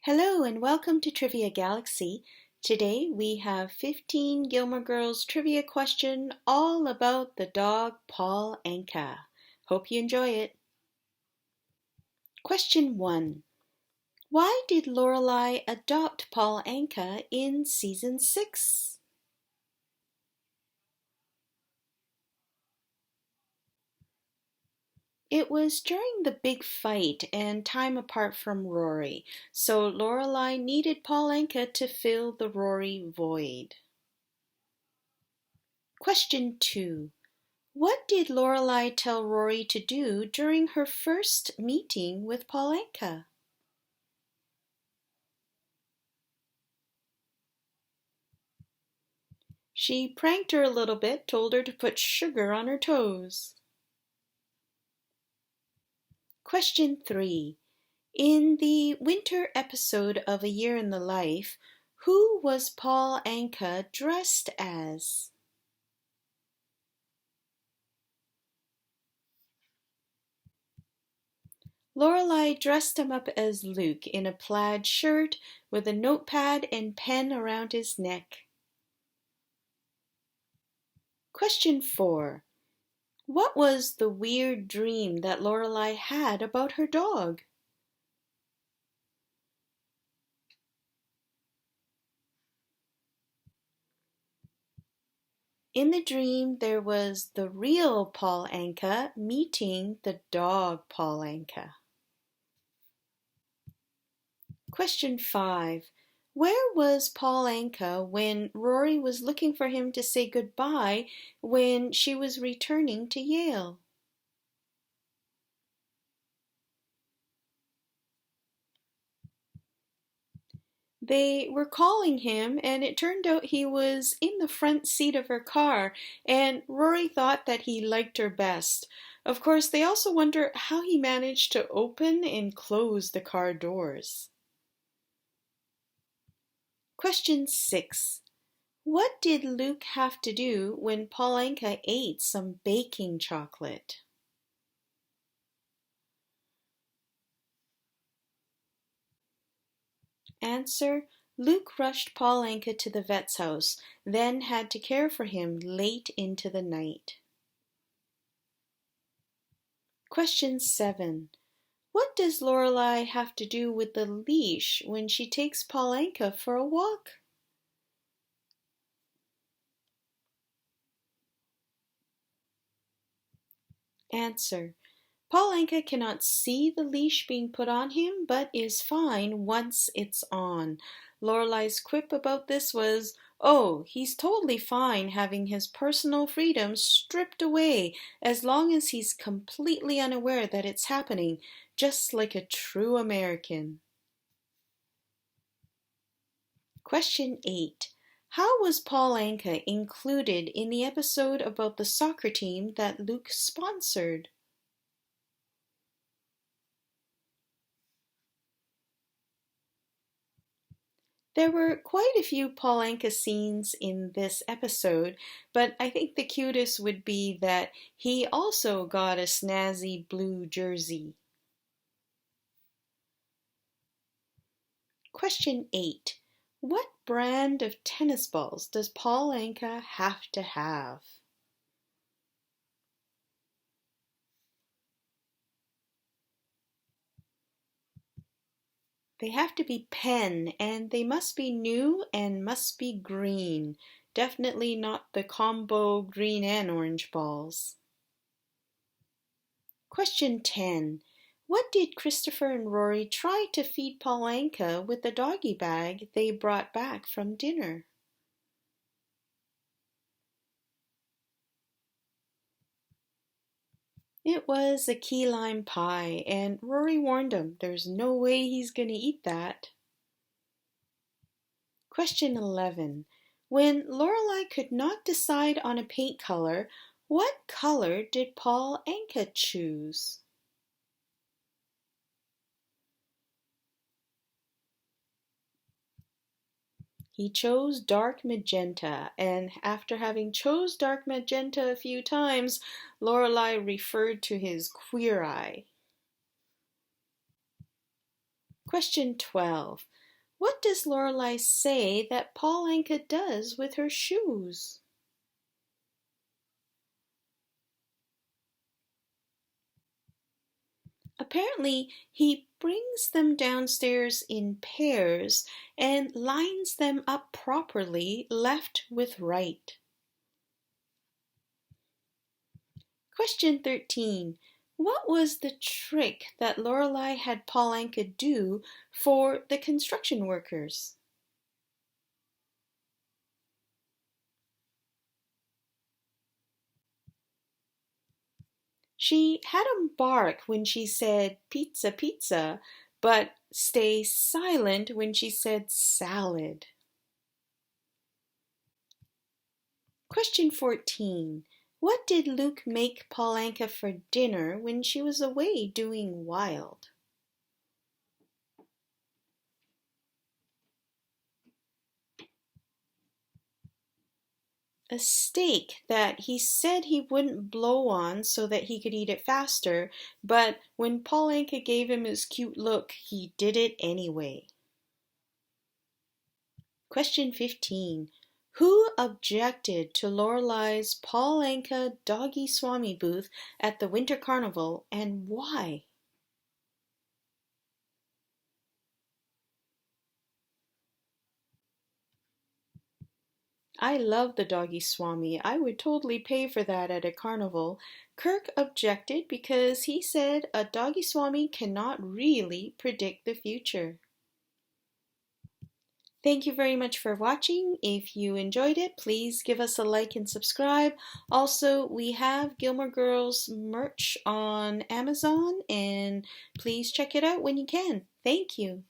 Hello and welcome to Trivia Galaxy. Today we have 15 Gilmore Girls trivia question all about the dog Paul Anka. Hope you enjoy it. Question 1. Why did Lorelai adopt Paul Anka in season 6? It was during the big fight and time apart from Rory, so Lorelai needed Paul Anka to fill the Rory void. Question 2. What did Lorelai tell Rory to do during her first meeting with Paul Anka? She pranked her a little bit, told her to put sugar on her toes. Question 3. In the winter episode of A Year in the Life, who was Paul Anka dressed as? Lorelai dressed him up as Luke in a plaid shirt with a notepad and pen around his neck. Question 4. What was the weird dream that Lorelai had about her dog? In the dream, there was the real Paul Anka meeting the dog Paul Anka. Question 5. Where was Paul Anka when Rory was looking for him to say goodbye when she was returning to Yale? They were calling him, and it turned out he was in the front seat of her car, and Rory thought that he liked her best. Of course, they also wonder how he managed to open and close the car doors. Question 6. What did Luke have to do when Paul Anka ate some baking chocolate? Answer. Luke rushed Paul Anka to the vet's house, then had to care for him late into the night. Question 7. What does Lorelai have to do with the leash when she takes Paul Anka for a walk? Answer. Paul Anka cannot see the leash being put on him, but is fine once it's on. Lorelai's quip about this was, "Oh, he's totally fine having his personal freedom stripped away as long as he's completely unaware that it's happening, just like a true American." Question 8. How was Paul Anka included in the episode about the soccer team that Luke sponsored? There were quite a few Paul Anka scenes in this episode, but I think the cutest would be that he also got a snazzy blue jersey. Question 8. What brand of tennis balls does Paul Anka have to have? They have to be pen, and they must be new and must be green. Definitely not the combo green and orange balls. Question 10. What did Christopher and Rory try to feed Paul Anka with the doggy bag they brought back from dinner? It was a key lime pie, and Rory warned him there's no way he's going to eat that. Question 11. When Lorelai could not decide on a paint color, what color did Paul Anka choose? He chose dark magenta, and after having chose dark magenta a few times, Lorelai referred to his queer eye. Question 12. What does Lorelai say that Paul Anka does with her shoes? Apparently, he brings them downstairs in pairs and lines them up properly, left with right. Question 13. What was the trick that Lorelai had Paul Anka do for the construction workers? She had him bark when she said pizza, pizza, but stay silent when she said salad. Question 14. What did Luke make Paul Anka for dinner when she was away doing wild? A steak that he said he wouldn't blow on so that he could eat it faster, but when Paul Anka gave him his cute look, he did it anyway. Question 15. Who objected to Lorelai's Paul Anka doggy swami booth at the Winter Carnival, and why? I love the doggy swami. I would totally pay for that at a carnival. Kirk objected because he said a doggy swami cannot really predict the future. Thank you very much for watching. If you enjoyed it, please give us a like and subscribe. Also, we have Gilmore Girls merch on Amazon, and please check it out when you can. Thank you.